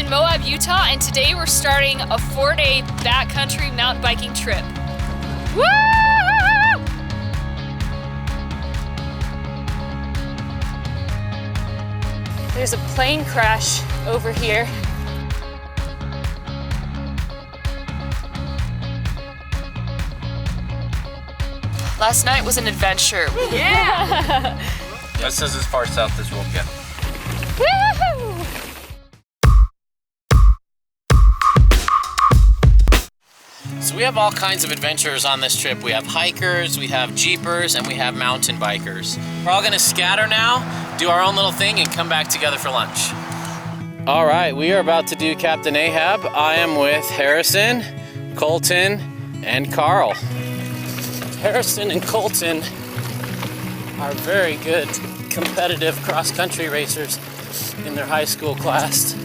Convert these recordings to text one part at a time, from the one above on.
in Moab, Utah, and today we're starting a 4-day backcountry mountain biking trip. Woo! There's a plane crash over here. Last night was an adventure. Yeah! This is as far south as we'll get. Woo-hoo! So we have all kinds of adventurers on this trip. We have hikers, we have jeepers, and we have mountain bikers. We're all gonna scatter now, do our own little thing, and come back together for lunch. All right, we are about to do Captain Ahab. I am with Harrison, Colton, and Carl. Harrison and Colton are very good competitive cross-country racers in their high school class.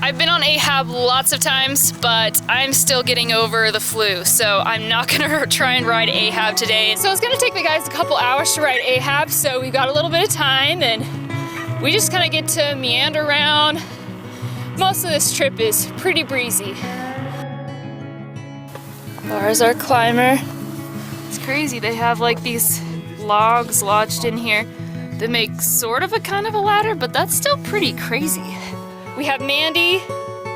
I've been on Ahab lots of times, but I'm still getting over the flu, so I'm not gonna try and ride Ahab today. So it's gonna take the guys a couple hours to ride Ahab, so we've got a little bit of time, and we just kind of get to meander around. Most of this trip is pretty breezy. There's our climber. It's crazy, they have like these logs lodged in here that make sort of a kind of a ladder, but that's still pretty crazy. We have Mandy,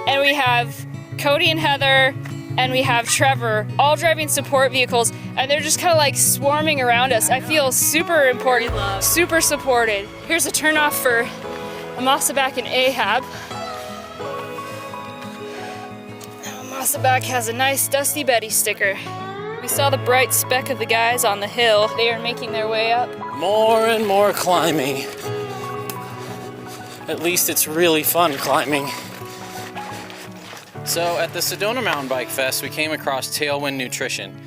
and we have Cody and Heather, and we have Trevor, all driving support vehicles, and they're just kind of like swarming around us. I feel super important, super supported. Here's a turnoff for Amasabak and Ahab. Amasabak has a nice Dusty Betty sticker. We saw the bright speck of the guys on the hill. They are making their way up. More and more climbing. At least it's really fun climbing. So at the Sedona Mountain Bike Fest, we came across Tailwind Nutrition.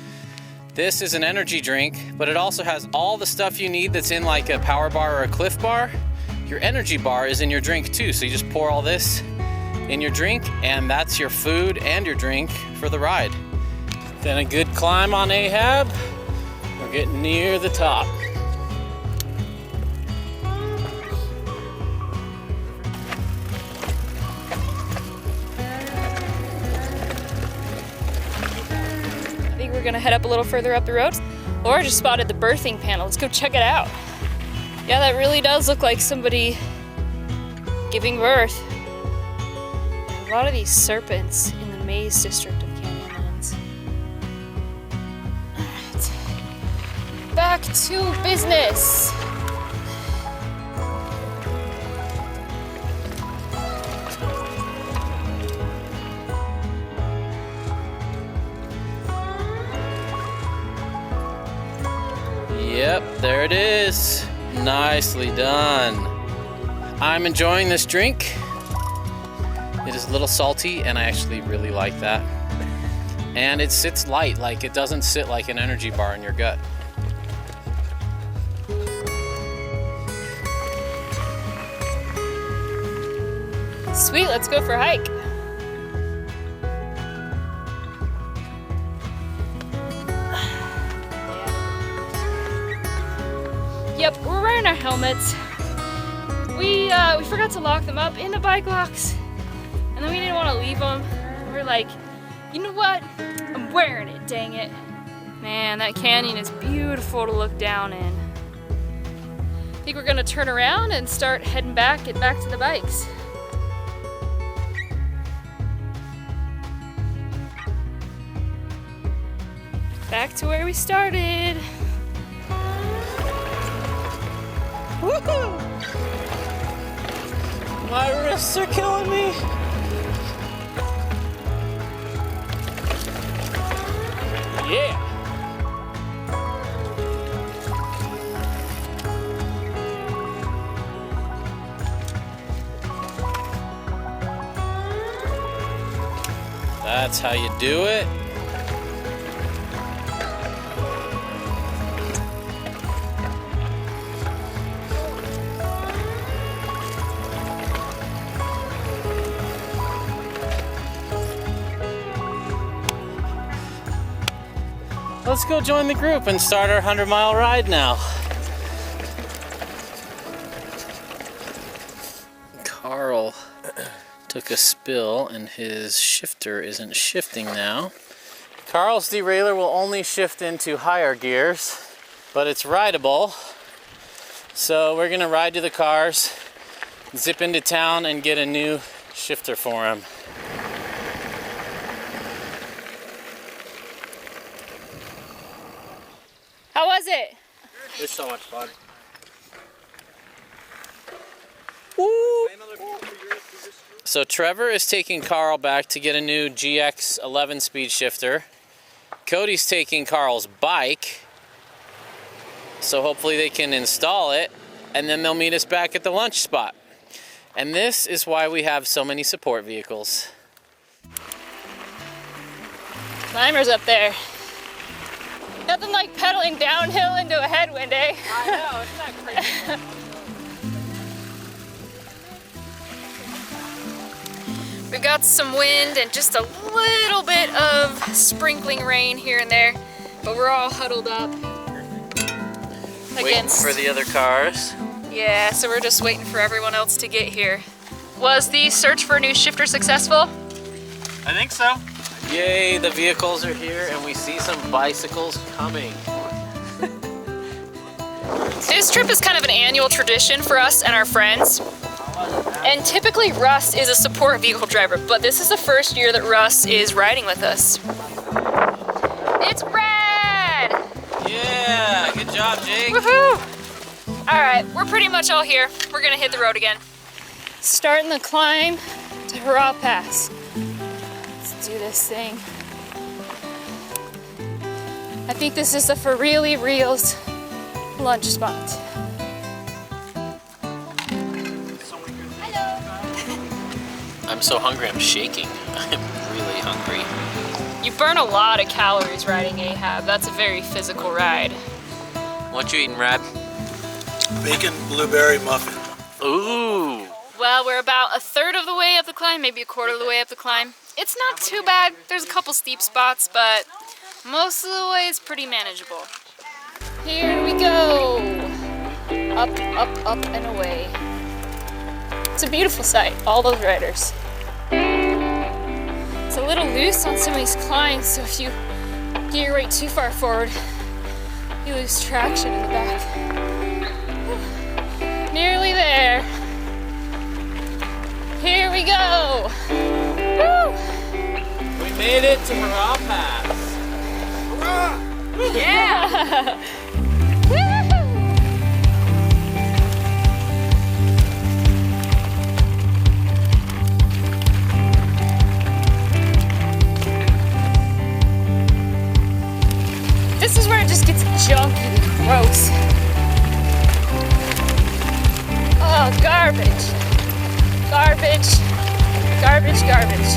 This is an energy drink, but it also has all the stuff you need that's in like a power bar or a Cliff Bar. Your energy bar is in your drink too, so you just pour all this in your drink, and that's your food and your drink for the ride. Then a good climb on Ahab. We're getting near the top. I think we're gonna head up a little further up the road. Laura just spotted the birthing panel. Let's go check it out. Yeah, that really does look like somebody giving birth. A lot of these serpents in the Maze District of Canyonlands. All right, back to business. Yep, there it is. Nicely done. I'm enjoying this drink. It is a little salty, and I actually really like that. And it sits light, like it doesn't sit like an energy bar in your gut. Sweet, let's go for a hike. Yep, we're wearing our helmets. We forgot to lock them up in the bike locks, and then we didn't want to leave them. We're like, you know what? I'm wearing it, dang it. Man, that canyon is beautiful to look down in. I think we're gonna turn around and start heading back, get back to the bikes. Back to where we started. Woohoo! My wrists are killing me. Yeah. That's how you do it. Let's go join the group and start our 100-mile ride now. Carl took a spill and his shifter isn't shifting now. Carl's derailleur will only shift into higher gears, but it's rideable. So we're gonna ride to the cars, zip into town and get a new shifter for him. How was it? It's so much fun. So Trevor is taking Carl back to get a new GX 11-speed shifter. Cody's taking Carl's bike, so hopefully they can install it, and then they'll meet us back at the lunch spot. And this is why we have so many support vehicles. Climbers up there. Nothing like pedaling downhill into a headwind, eh? I know, isn't that crazy? We've got some wind and just a little bit of sprinkling rain here and there, but we're all huddled up Waiting for the other cars. Yeah, so we're just waiting for everyone else to get here. Was the search for a new shifter successful? I think so. Yay, the vehicles are here and we see some bicycles coming. This trip is kind of an annual tradition for us and our friends. And typically Russ is a support vehicle driver, but this is the first year that Russ is riding with us. It's Brad! Yeah, good job, Jake. Woohoo! All right, we're pretty much all here. We're gonna hit the road again. Starting the climb to Hurrah Pass. Let's do this thing. I think this is the For Really Reals lunch spot. I'm so hungry, I'm shaking. I'm really hungry. You burn a lot of calories riding Ahab. That's a very physical ride. What you eating, Rad? Bacon blueberry muffin. Ooh. Well, we're about a third of the way up the climb, maybe a quarter of the way up the climb. It's not too bad. There's a couple steep spots, but most of the way is pretty manageable. Here we go. Up, up, up, and away. It's a beautiful sight, all those riders. It's a little loose on some of these climbs, so if you gear right too far forward, you lose traction in the back. Nearly there. Here we go. Woo! We made it to Hurrah Pass. Hurrah! Yeah! This is where it just gets junky and gross. Oh, garbage. Garbage. Garbage, garbage.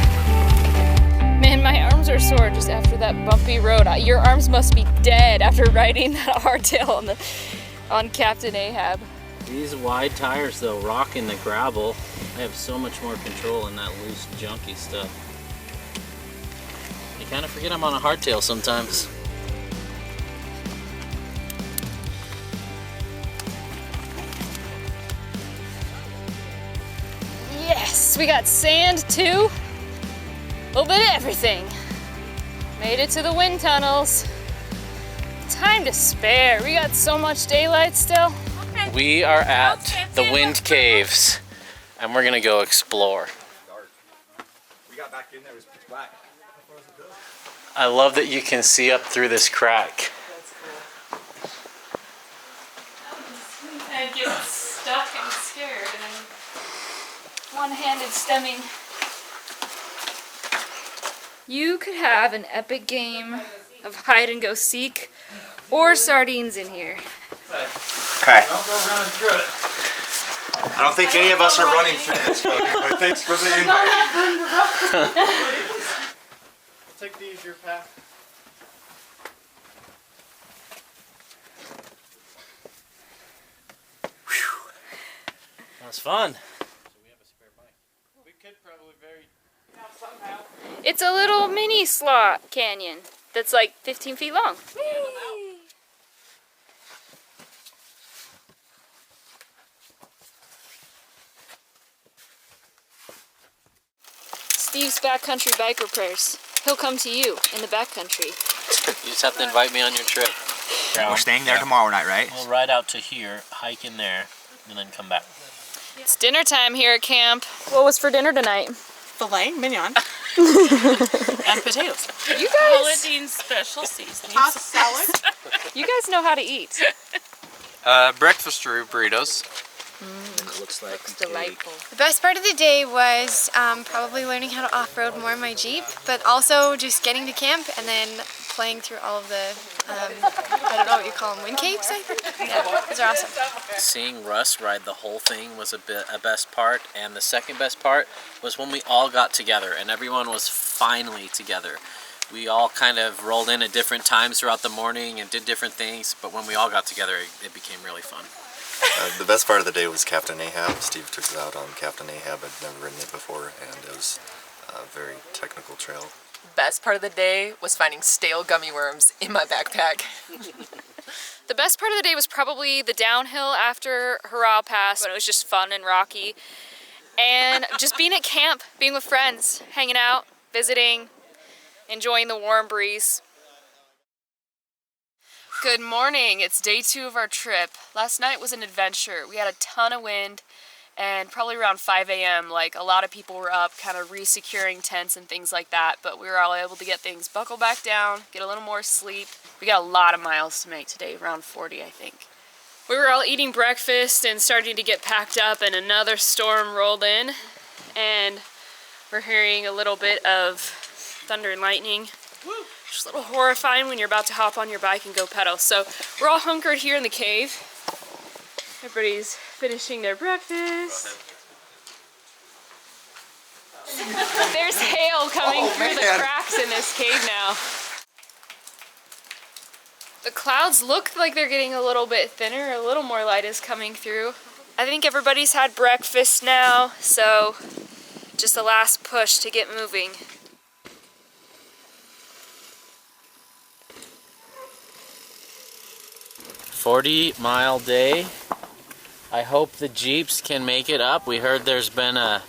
Man, my arms are sore just after that bumpy road. Your arms must be dead after riding that hardtail on Captain Ahab. These wide tires though, rocking the gravel. I have so much more control in that loose, junky stuff. You kind of forget I'm on a hardtail sometimes. Yes, we got sand too. A little bit of everything. Made it to the wind tunnels. Time to spare. We got so much daylight still. We are at the Wind Caves and we're gonna go explore. We got back in there, it was pitch black. I love that you can see up through this crack. I get stuck and scared and one-handed stemming. You could have an epic game of hide and go seek or sardines in here. Okay. Don't go running through it. I don't think any of us are running through this, but thanks for the invite. Take these, your path. That was fun. We could probably bury somehow. It's a little mini slot canyon that's like 15 feet long. Steve's Backcountry biker prayers. He'll come to you in the backcountry. You just have to invite me on your trip. We're staying there tomorrow night, right? We'll ride out to here, hike in there, and then come back. It's dinner time here at camp. What was for dinner tonight? Filet mignon and potatoes. You guys, Paladine special seasoning. Tossed salad. you guys know how to eat. Breakfast burritos. It looks like Delightful. The best part of the day was probably learning how to off-road more in my Jeep, but also just getting to camp and then playing through all of the, I don't know what you call them, wind capes, I think? Yeah, those are awesome. Seeing Russ ride the whole thing was a best part, and the second best part was when we all got together and everyone was finally together. We all kind of rolled in at different times throughout the morning and did different things, but when we all got together, it became really fun. The best part of the day was Captain Ahab. Steve took us out on Captain Ahab. I'd never ridden it before, and it was a very technical trail. Best part of the day was finding stale gummy worms in my backpack. The best part of the day was probably the downhill after Hurrah Pass, when it was just fun and rocky. And just being at camp, being with friends, hanging out, visiting, enjoying the warm breeze. Good morning, it's day 2 of our trip. Last night was an adventure. We had a ton of wind, and probably around 5 a.m. like a lot of people were up kind of re-securing tents and things like that, but we were all able to get things buckled back down, get a little more sleep. We got a lot of miles to make today, around 40 I think. We were all eating breakfast and starting to get packed up, and another storm rolled in, and we're hearing a little bit of thunder and lightning. Just a little horrifying when you're about to hop on your bike and go pedal. So we're all hunkered here in the cave. Everybody's finishing their breakfast. There's hail coming through the cracks in this cave now. The clouds look like they're getting a little bit thinner, a little more light is coming through. I think everybody's had breakfast now, so just the last push to get moving. 40-mile day. I hope the Jeeps can make it up. We heard there's been a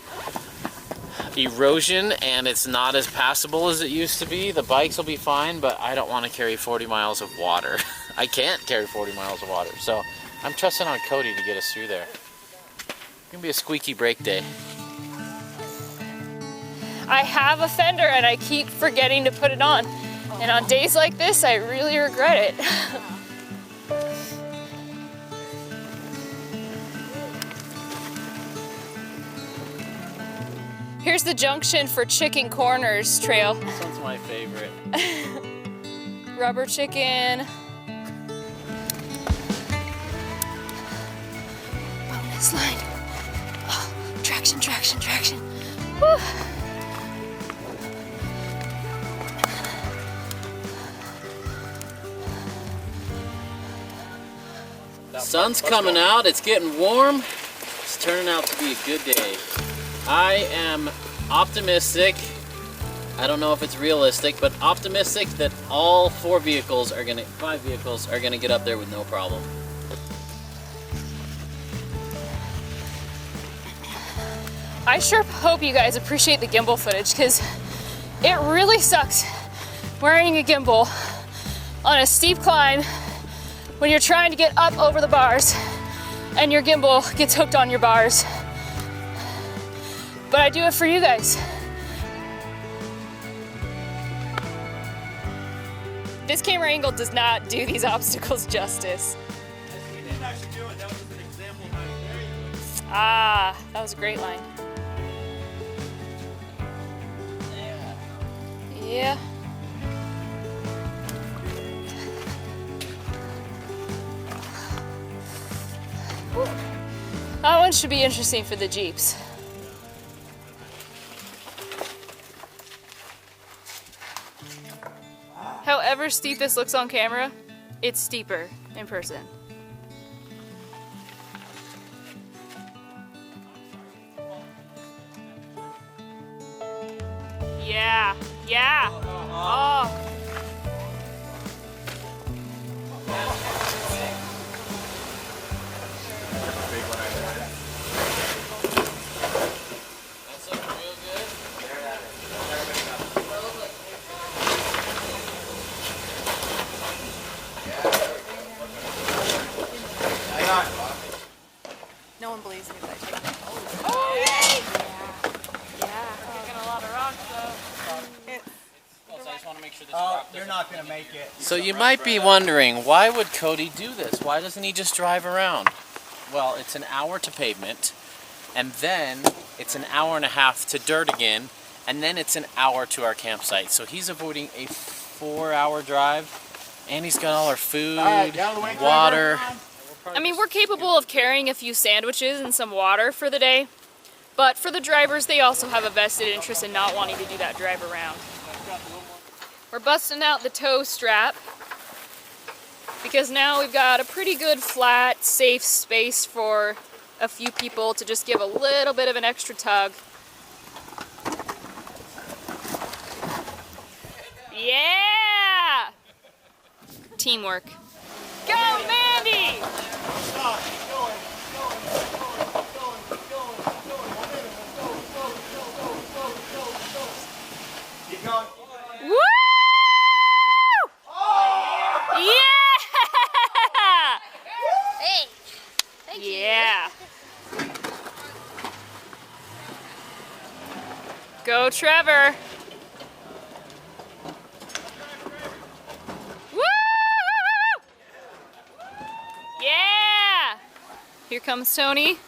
erosion and it's not as passable as it used to be. The bikes will be fine, but I don't want to carry 40 miles of water. I can't carry 40 miles of water, so I'm trusting on Cody to get us through there. It's gonna be a squeaky brake day. I have a fender and I keep forgetting to put it on. And on days like this, I really regret it. Here's the junction for Chicken Corners Trail. This one's my favorite. Rubber chicken. Bonus line. Oh, traction, traction, traction. Whew. Sun's coming out, it's getting warm. It's turning out to be a good day. I am optimistic, I don't know if it's realistic, but optimistic that all 5 vehicles are gonna get up there with no problem. I sure hope you guys appreciate the gimbal footage, because it really sucks wearing a gimbal on a steep climb when you're trying to get up over the bars and your gimbal gets hooked on your bars. But I do it for you guys. This camera angle does not do these obstacles justice. We didn't actually do it. That was an example of how you do it. Ah, that was a great line. Yeah. Whew. That one should be interesting for the Jeeps. However steep this looks on camera, it's steeper in person. Yeah, yeah. Oh. That's looking real good. not gonna make it. So you might be wondering, why would Cody do this? Why doesn't he just drive around? Well, it's an hour to pavement, and then it's an hour and a half to dirt again, and then it's an hour to our campsite. So he's avoiding a 4-hour drive, and he's got all our food, water. I mean, we're capable of carrying a few sandwiches and some water for the day, but for the drivers, they also have a vested interest in not wanting to do that drive around. We're busting out the tow strap because now we've got a pretty good flat, safe space for a few people to just give a little bit of an extra tug. Yeah! Teamwork. Go, Mandy! Keep going. Woo! Yeah! Hey! Thank you. Yeah. Go, Trevor. Woo! Yeah! Here comes Tony.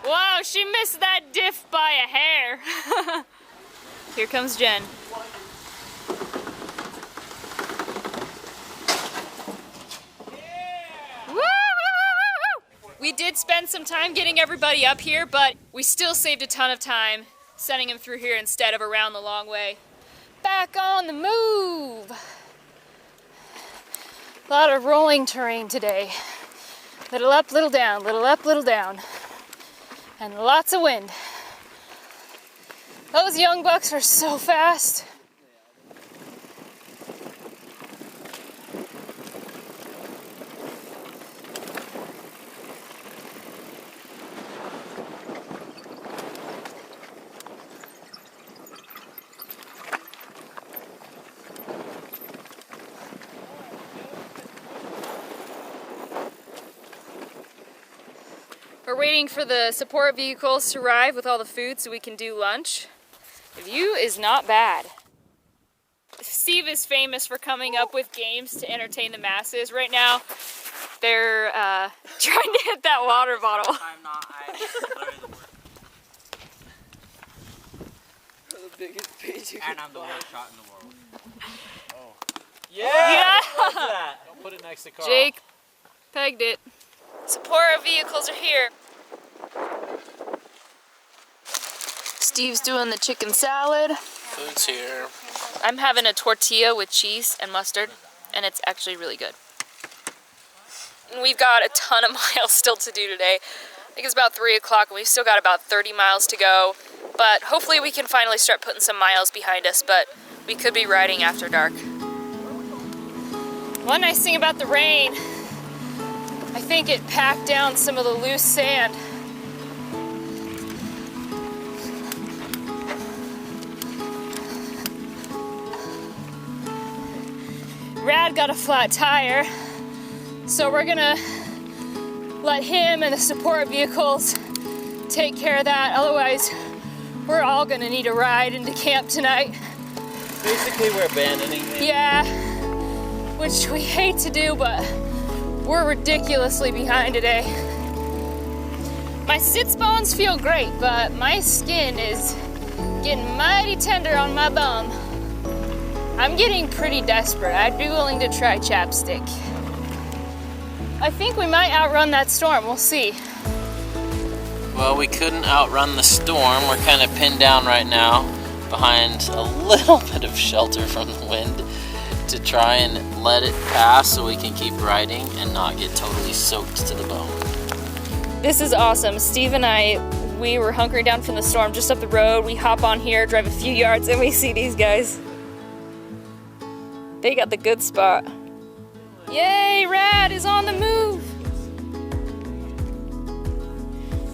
Whoa, she missed that diff by a hair. Here comes Jen. Woo! We did spend some time getting everybody up here, but we still saved a ton of time sending them through here instead of around the long way. Back on the move. A lot of rolling terrain today. Little up, little down, little up, little down. And lots of wind. Those young bucks are so fast. We're waiting for the support vehicles to arrive with all the food so we can do lunch. The view is not bad. Steve is famous for coming up with games to entertain the masses. Right now, they're trying to hit that water bottle. I'm not. And I'm the worst shot in the world. Oh. Yeah! Don't put it next to Carl. Jake pegged it. Support vehicles are here. Steve's doing the chicken salad. Food's here. I'm having a tortilla with cheese and mustard, and it's actually really good. And we've got a ton of miles still to do today. I think it's about 3 o'clock, and we've still got about 30 miles to go. But hopefully we can finally start putting some miles behind us, but we could be riding after dark. One nice thing about the rain, I think it packed down some of the loose sand. Rad got a flat tire, so we're gonna let him and the support vehicles take care of that. Otherwise, we're all gonna need a ride into camp tonight. Basically, we're abandoning him. Yeah, which we hate to do, but we're ridiculously behind today. My sits bones feel great, but my skin is getting mighty tender on my bum. I'm getting pretty desperate. I'd be willing to try chapstick. I think we might outrun that storm. We'll see. Well, we couldn't outrun the storm. We're kind of pinned down right now behind a little bit of shelter from the wind to try and let it pass so we can keep riding and not get totally soaked to the bone. This is awesome. Steve and I, we were hunkering down from the storm just up the road. We hop on here, drive a few yards, and we see these guys. They got the good spot. Yay, Rad is on the move.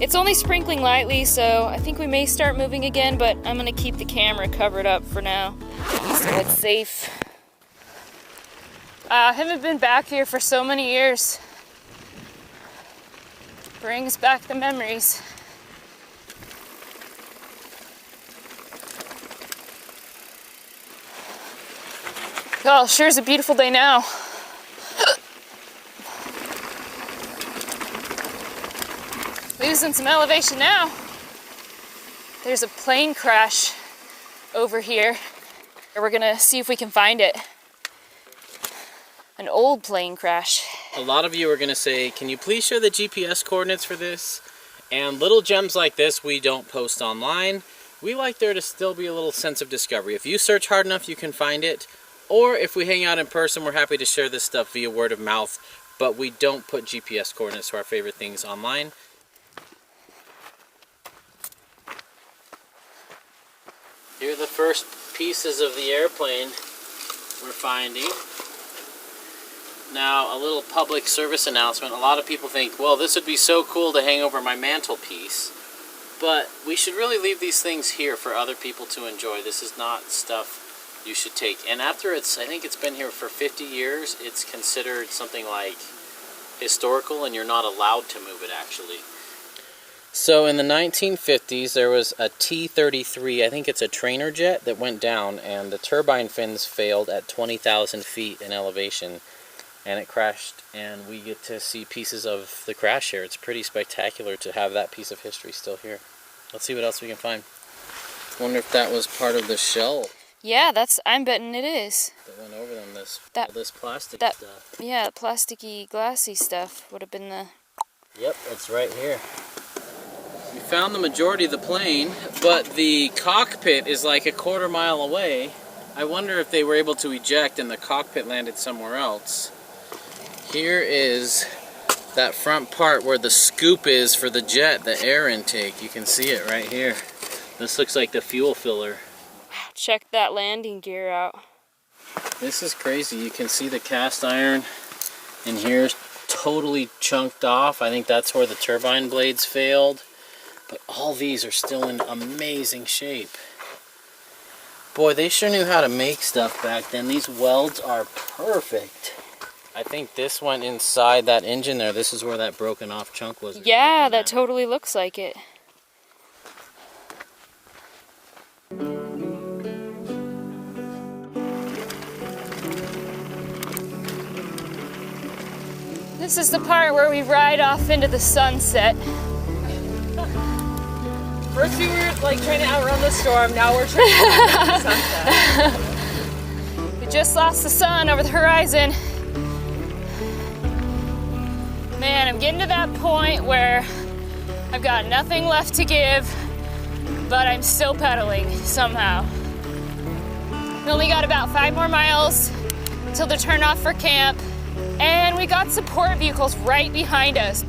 It's only sprinkling lightly, so I think we may start moving again, but I'm gonna keep the camera covered up for now, so it's safe. I haven't been back here for so many years. Brings back the memories. Oh, sure is a beautiful day now. Losing some elevation now. There's a plane crash over here. We're gonna see if we can find it. An old plane crash. A lot of you are going to say, can you please share the GPS coordinates for this? And little gems like this we don't post online. We like there to still be a little sense of discovery. If you search hard enough, you can find it. Or if we hang out in person, we're happy to share this stuff via word of mouth. But we don't put GPS coordinates to our favorite things online. Here are the first pieces of the airplane we're finding. Now, a little public service announcement. A lot of people think, well, this would be so cool to hang over my mantelpiece. But we should really leave these things here for other people to enjoy. This is not stuff you should take. And after I think it's been here for 50 years, it's considered something like historical, and you're not allowed to move it, actually. So in the 1950s, there was a T-33, I think it's a trainer jet, that went down, and the turbine fins failed at 20,000 feet in elevation. And it crashed, and we get to see pieces of the crash here. It's pretty spectacular to have that piece of history still here. Let's see what else we can find. Wonder if that was part of the shell. Yeah, I'm betting it is. That went over them, this plastic stuff. Yeah, plasticky, glassy stuff would have been the... Yep, it's right here. We found the majority of the plane, but the cockpit is like a quarter mile away. I wonder if they were able to eject and the cockpit landed somewhere else. Here is that front part where the scoop is for the jet, the air intake. You can see it right here. This looks like the fuel filler. Check that landing gear out. This is crazy. You can see the cast iron in here is totally chunked off. I think that's where the turbine blades failed. But all these are still in amazing shape. Boy, they sure knew how to make stuff back then. These welds are perfect. I think this went inside that engine there. This is where that broken off chunk was. Yeah, that totally looks like it. This is the part where we ride off into the sunset. First we were like trying to outrun the storm, now we're trying to outrun the sunset. We just lost the sun over the horizon. Man, I'm getting to that point where I've got nothing left to give, but I'm still pedaling somehow. We only got about 5 more miles till the turn off for camp, and we got support vehicles right behind us.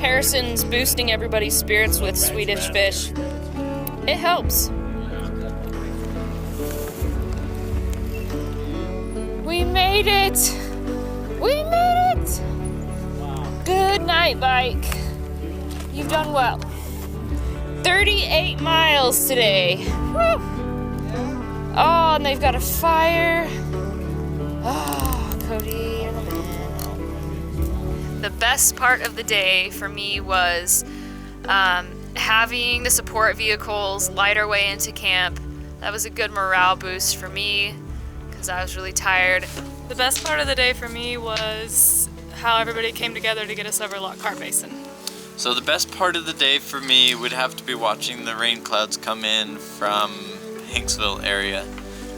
Harrison's boosting everybody's spirits with Swedish fish. It helps. We made it! We made it! Good night, bike. You've done well. 38 miles today. Woo! Oh, and they've got a fire. Oh, Cody, you're the man. The best part of the day for me was having the support vehicles light our way into camp. That was a good morale boost for me because I was really tired. The best part of the day for me was how everybody came together to get us over Lockhart Basin. So the best part of the day for me would have to be watching the rain clouds come in from Hanksville area,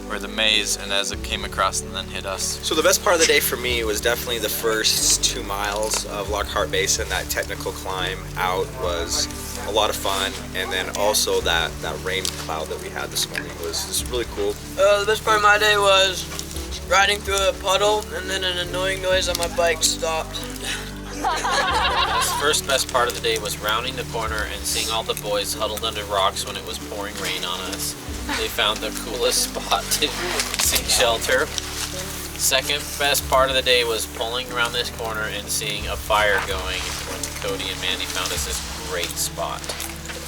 or the maze, and as it came across and then hit us. So the best part of the day for me was definitely the first 2 miles of Lockhart Basin. That technical climb out was a lot of fun, and then also that rain cloud that we had this morning was just really cool. The best part of my day was riding through a puddle and then an annoying noise on my bike stopped. The first best part of the day was rounding the corner and seeing all the boys huddled under rocks when it was pouring rain on us. They found the coolest spot to seek shelter. Second best part of the day was pulling around this corner and seeing a fire going when Cody and Mandy found us this great spot.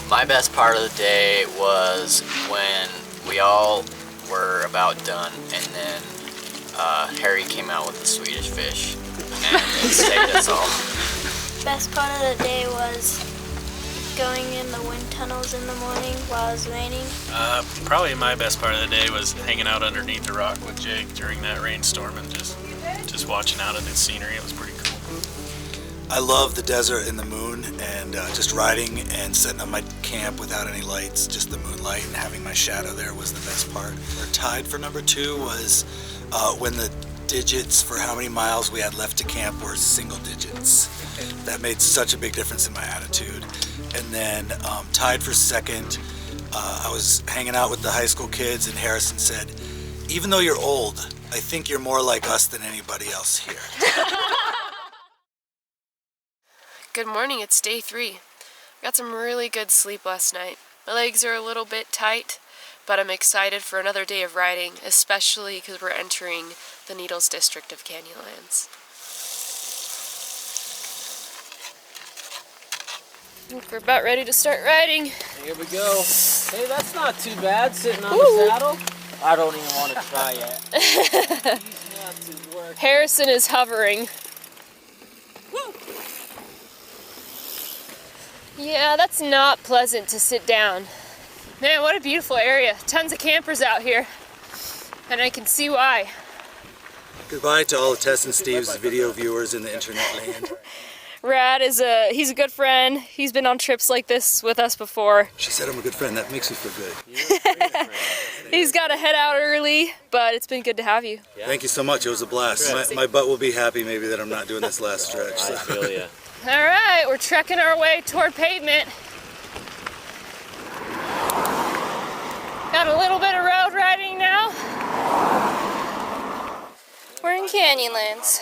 My best part of the day was when we all were about done and then Harry came out with the Swedish fish. and it saved us all. Best part of the day was going in the wind tunnels in the morning while it was raining. Probably my best part of the day was hanging out underneath the rock with Jake during that rainstorm and just watching out at the scenery. It was pretty cool. I love the desert and the moon, and just riding and setting up my camp without any lights, just the moonlight and having my shadow there was the best part. Our tied for number 2 was when the digits for how many miles we had left to camp were single digits. That made such a big difference in my attitude. And then tied for second, I was hanging out with the high school kids, and Harrison said, "Even though you're old, I think you're more like us than anybody else here." Good morning, it's day 3. Got some really good sleep last night. My legs are a little bit tight, but I'm excited for another day of riding, especially because we're entering the Needles district of Canyonlands. We're about ready to start riding. Here we go. Hey, that's not too bad sitting on the saddle. I don't even want to try yet. Harrison is hovering. Yeah, that's not pleasant to sit down. Man, what a beautiful area. Tons of campers out here. And I can see why. Goodbye to all of Tess and Steve's video viewers in the internet land. Rad he's a good friend. He's been on trips like this with us before. She said I'm a good friend. That makes me feel good. He's got to head out early, but it's been good to have you. Thank you so much. It was a blast. My butt will be happy maybe that I'm not doing this last stretch. So. I feel ya. All right, we're trekking our way toward pavement. Got a little bit of road riding now. We're in Canyonlands.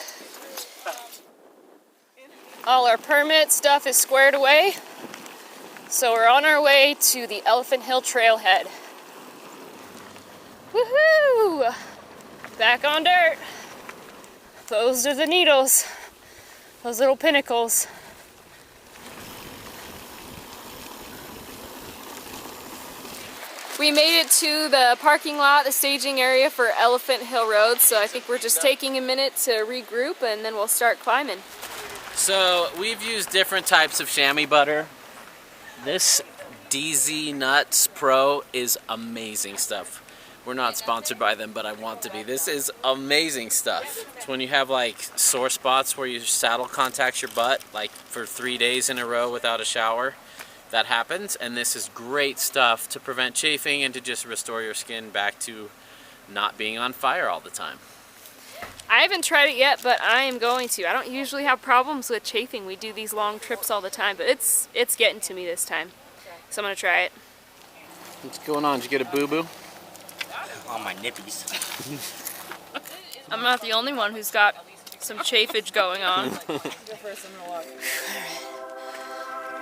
All our permit stuff is squared away, so we're on our way to the Elephant Hill Trailhead. Woohoo! Back on dirt. Those are the Needles. Those little pinnacles. We made it to the parking lot, the staging area for Elephant Hill Road, so I think we're just taking a minute to regroup and then we'll start climbing. So we've used different types of chamois butter. This DZ Nuts Pro is amazing stuff. We're not sponsored by them, but I want to be. This is amazing stuff. It's when you have like sore spots where your saddle contacts your butt, like for 3 days in a row without a shower. That happens, and this is great stuff to prevent chafing and to just restore your skin back to not being on fire all the time. I haven't tried it yet, but I am going to. I don't usually have problems with chafing. We do these long trips all the time, but it's getting to me this time. So I'm gonna try it. What's going on? Did you get a boo-boo? On my nippies. I'm not the only one who's got some chafage going on. Go first, I'm gonna walk.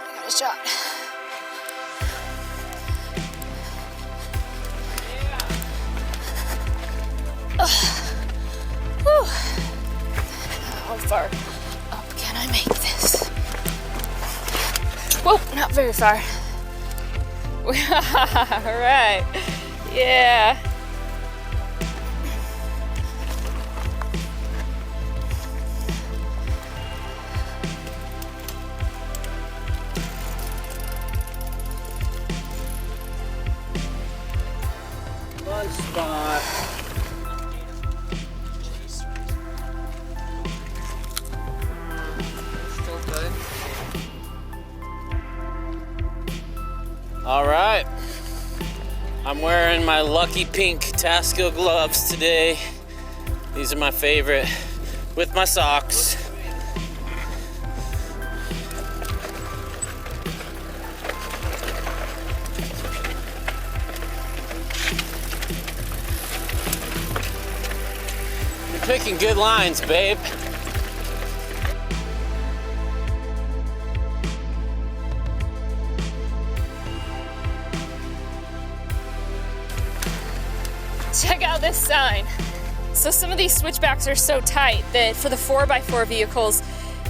I got a shot. Whew. How far up can I make this? Whoa, not very far. Alright. Yeah. One spot. Still good. All right. I'm wearing my lucky pink Tasco gloves today. These are my favorite, with my socks. You're picking good lines, babe. Check out this sign. So some of these switchbacks are so tight that for the 4x4 vehicles,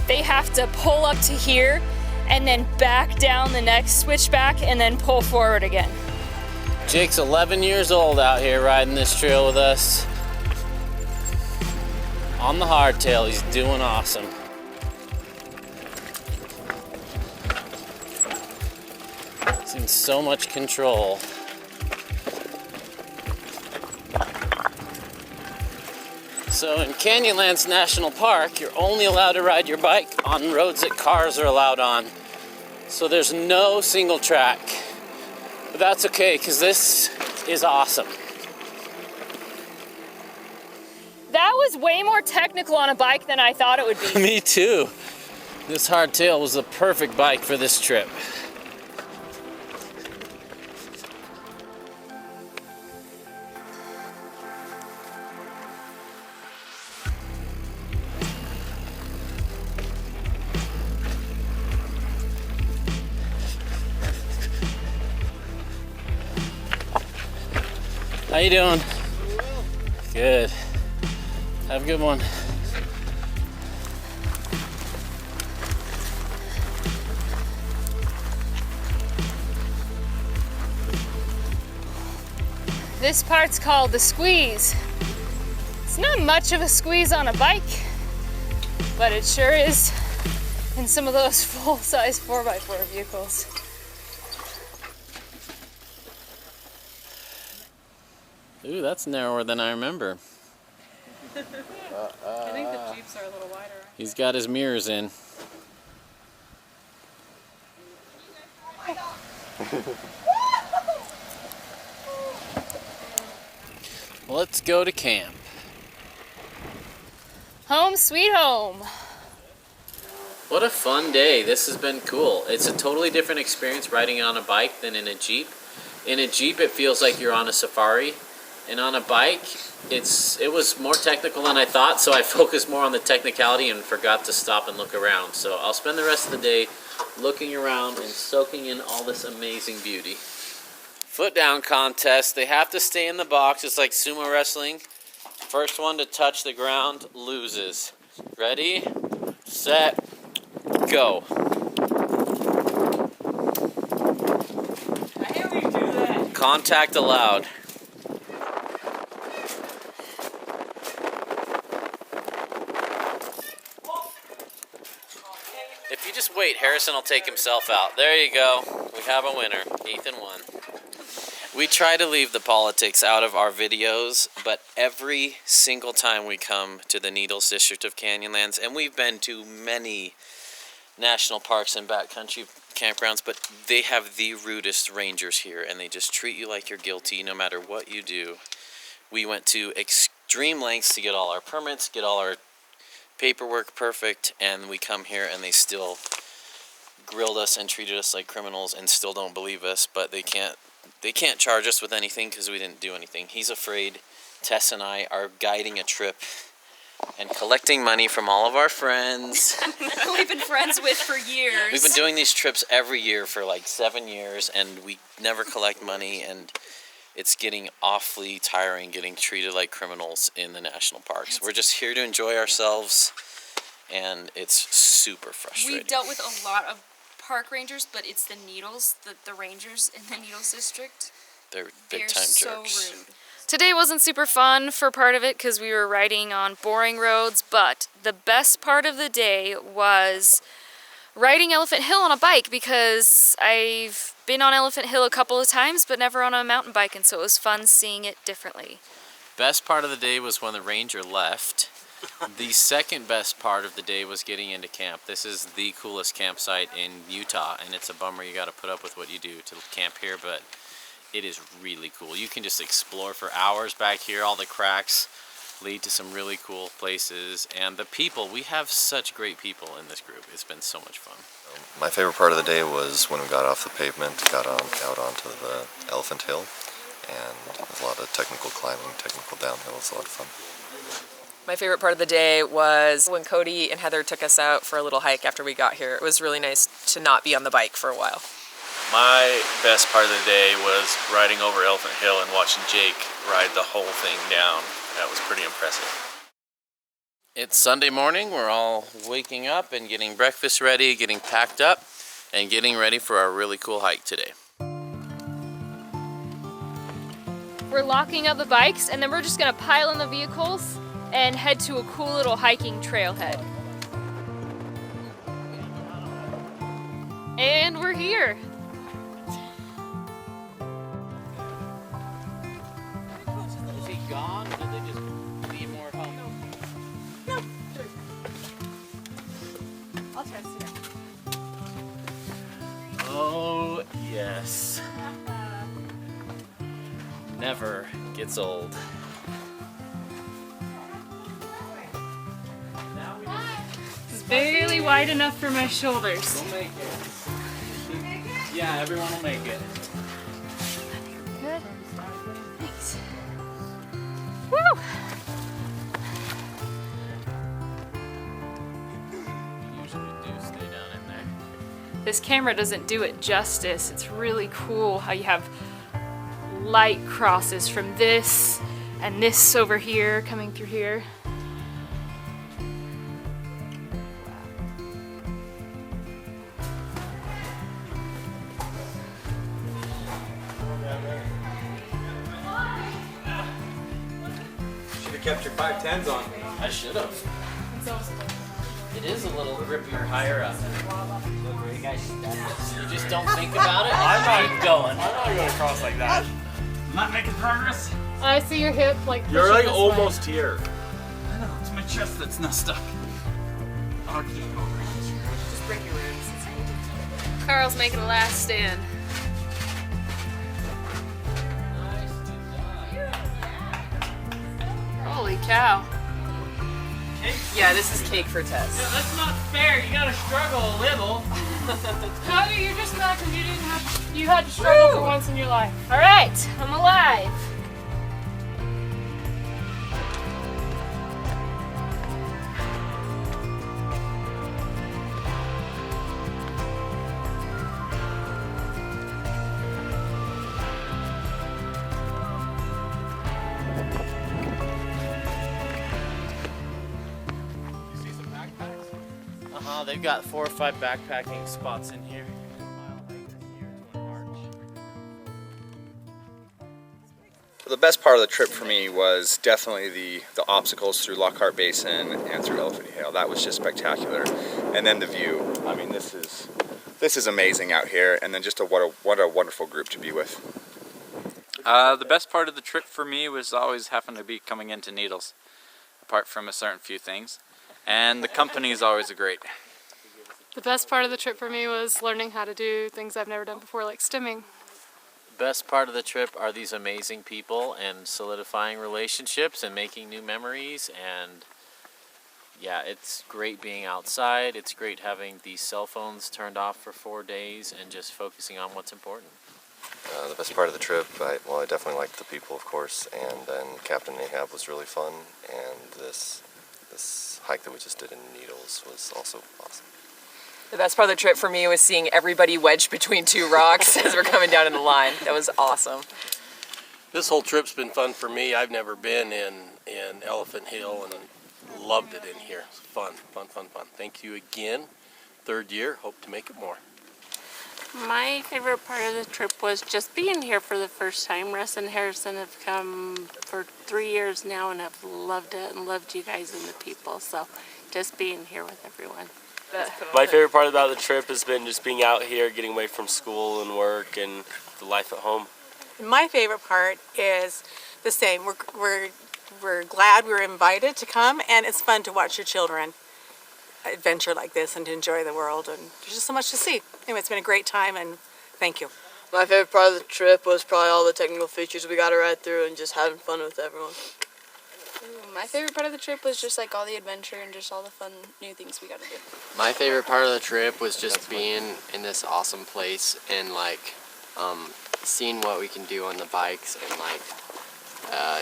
they have to pull up to here and then back down the next switchback and then pull forward again. Jake's 11 years old out here riding this trail with us. On the hardtail, he's doing awesome. He's in so much control. So in Canyonlands National Park, you're only allowed to ride your bike on roads that cars are allowed on. So there's no single track. But that's okay, because this is awesome. That was way more technical on a bike than I thought it would be. Me too. This hardtail was the perfect bike for this trip. How you doing? Good. Have a good one. This part's called the squeeze. It's not much of a squeeze on a bike, but it sure is in some of those full-size 4x4 vehicles. Ooh, that's narrower than I remember. I think the Jeeps are a little wider. He's got his mirrors in. Let's go to camp. Home sweet home. What a fun day. This has been cool. It's a totally different experience riding on a bike than in a Jeep. In a Jeep, it feels like you're on a safari. And on a bike, it was more technical than I thought, so I focused more on the technicality and forgot to stop and look around. So I'll spend the rest of the day looking around and soaking in all this amazing beauty. Foot down contest. They have to stay in the box. It's like sumo wrestling. First one to touch the ground loses. Ready, set, go. I hear we do that. Contact allowed. If you just wait, Harrison will take himself out. There you go. We have a winner. Ethan won. We try to leave the politics out of our videos, but every single time we come to the Needles District of Canyonlands, and we've been to many national parks and backcountry campgrounds, but they have the rudest rangers here, and they just treat you like you're guilty no matter what you do. We went to extreme lengths to get all our permits, get all our paperwork perfect, and we come here and they still grilled us and treated us like criminals and still don't believe us, but they can't charge us with anything because we didn't do anything. He's afraid. Tess and I are guiding a trip and collecting money from all of our friends. We've been friends with for years. We've been doing these trips every year for like 7 years, and we never collect money, and it's getting awfully tiring getting treated like criminals in the national parks. We're just here to enjoy ourselves, and it's super frustrating. We've dealt with a lot of park rangers, but it's the Needles, the rangers in the Needles district. They're big-time jerks. So rude. Today wasn't super fun for part of it because we were riding on boring roads, but the best part of the day was riding Elephant Hill on a bike, because I've been on Elephant Hill a couple of times but never on a mountain bike, and so it was fun seeing it differently. Best part of the day was when the ranger left. The second best part of the day was getting into camp. This is the coolest campsite in Utah, and it's a bummer you got to put up with what you do to camp here, but it is really cool. You can just explore for hours back here. All the cracks lead to some really cool places, and the people, we have such great people in this group. It's been so much fun. My favorite part of the day was when we got off the pavement, got out onto the Elephant Hill, and there's a lot of technical climbing, technical downhill. It's a lot of fun. My favorite part of the day was when Cody and Heather took us out for a little hike after we got here. It was really nice to not be on the bike for a while. My best part of the day was riding over Elephant Hill and watching Jake ride the whole thing down. That was pretty impressive. It's Sunday morning. We're all waking up and getting breakfast ready, getting packed up, and getting ready for our really cool hike today. We're locking up the bikes, and then we're just gonna pile in the vehicles and head to a cool little hiking trailhead. And we're here. Is he gone, or did they just leave more at home? No. I'll try to sit down. Oh, yes. Never gets old. It's barely wide enough for my shoulders. We'll make it. Yeah, everyone will make it. Good. Thanks. Woo! Usually do stay down in there. This camera doesn't do it justice. It's really cool how you have light crosses from this and this over here coming through here. Should have kept your 510s on. I should have. It is a little grippier higher up. You just don't think about it. I'm not keep going. I'm not going across like that. I'm not making progress. I see your hip like You're pushing like this almost way. here. I know, it's my chest that's not stuck. I'll just go over here. Just break your ribs. Carl's making a last stand. Holy cow. Yeah, this is cake for Tess. Yeah, that's not fair. You gotta struggle a little. How do you just not because you had to struggle for once in your life? All right, I'm alive. They've got 4 or 5 backpacking spots in here. The best part of the trip for me was definitely the obstacles through Lockhart Basin and through Elephant Hill. That was just spectacular. And then the view. I mean, this is amazing out here. And then just what a wonderful group to be with. The best part of the trip for me was always having to be coming into Needles, apart from a certain few things. And the company is always great. The best part of the trip for me was learning how to do things I've never done before, like stimming. Best part of the trip are these amazing people and solidifying relationships and making new memories. And yeah, it's great being outside. It's great having these cell phones turned off for 4 days and just focusing on what's important. The best part of the trip, I definitely liked the people, of course, and then Captain Ahab was really fun, and this hike that we just did in Needles was also awesome. The best part of the trip for me was seeing everybody wedged between 2 rocks as we're coming down in the line. That was awesome. This whole trip's been fun for me. I've never been in Elephant Hill and loved it in here. It's fun. Thank you again. 3rd year, hope to make it more. My favorite part of the trip was just being here for the first time. Russ and Harrison have come for 3 years now and have loved it and loved you guys and the people. So just being here with everyone. My favorite part about the trip has been just being out here, getting away from school and work and the life at home. My favorite part is the same. We're glad we were invited to come, and it's fun to watch your children adventure like this and to enjoy the world. And there's just so much to see. Anyway, it's been a great time, and thank you. My favorite part of the trip was probably all the technical features we got to ride through and just having fun with everyone. My favorite part of the trip was just like all the adventure and just all the fun new things we got to do. My favorite part of the trip was just being in this awesome place and like seeing what we can do on the bikes and like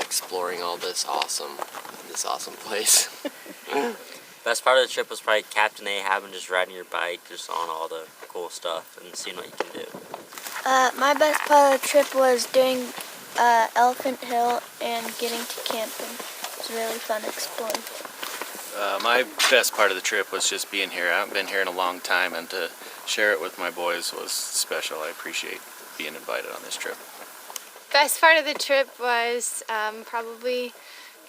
exploring all this awesome place. Best part of the trip was probably Captain Ahab and just riding your bike, just on all the cool stuff and seeing what you can do. My best part of the trip was doing Elephant Hill and getting to camping. It was really fun exploring. My best part of the trip was just being here. I haven't been here in a long time, and to share it with my boys was special. I appreciate being invited on this trip. Best part of the trip was probably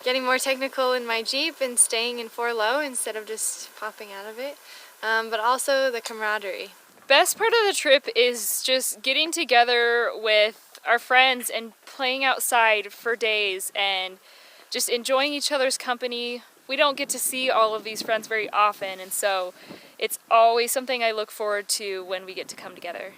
getting more technical in my Jeep and staying in 4 low instead of just popping out of it. But also the camaraderie. Best part of the trip is just getting together with our friends and playing outside for days and just enjoying each other's company. We don't get to see all of these friends very often, and so it's always something I look forward to when we get to come together.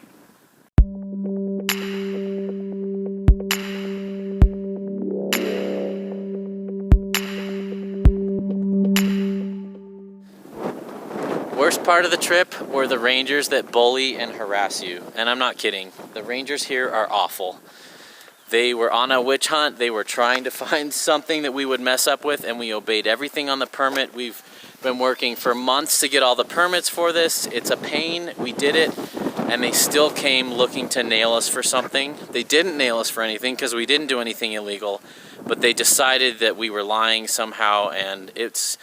Worst part of the trip were the rangers that bully and harass you. And I'm not kidding. The rangers here are awful. They were on a witch hunt. They were trying to find something that we would mess up with, and we obeyed everything on the permit. We've been working for months to get all the permits for this. It's a pain. We did it, and they still came looking to nail us for something. They didn't nail us for anything because we didn't do anything illegal, but they decided that we were lying somehow, and it's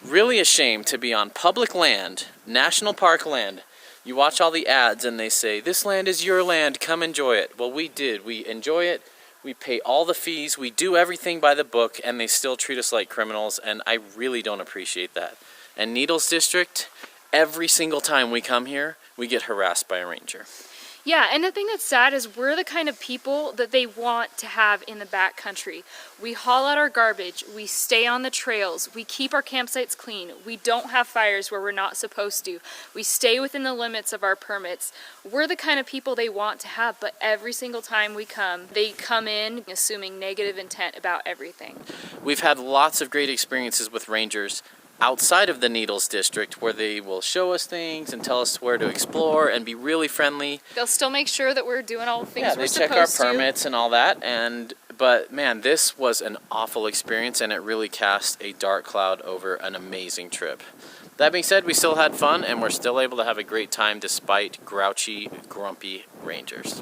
really a shame to be on public land, national park land. You watch all the ads and they say, this land is your land, come enjoy it. Well, we did. We enjoy it. We pay all the fees. We do everything by the book, and they still treat us like criminals, and I really don't appreciate that. And Needles District, every single time we come here, we get harassed by a ranger. Yeah, and the thing that's sad is we're the kind of people that they want to have in the backcountry. We haul out our garbage, we stay on the trails, we keep our campsites clean, we don't have fires where we're not supposed to, we stay within the limits of our permits. We're the kind of people they want to have, but every single time we come, they come in assuming negative intent about everything. We've had lots of great experiences with rangers outside of the Needles District, where they will show us things and tell us where to explore and be really friendly. They'll still make sure that we're doing all the things we're supposed to. Yeah, they check our permits and all that, but man, this was an awful experience, and it really cast a dark cloud over an amazing trip. That being said, we still had fun, and we're still able to have a great time despite grouchy, grumpy rangers.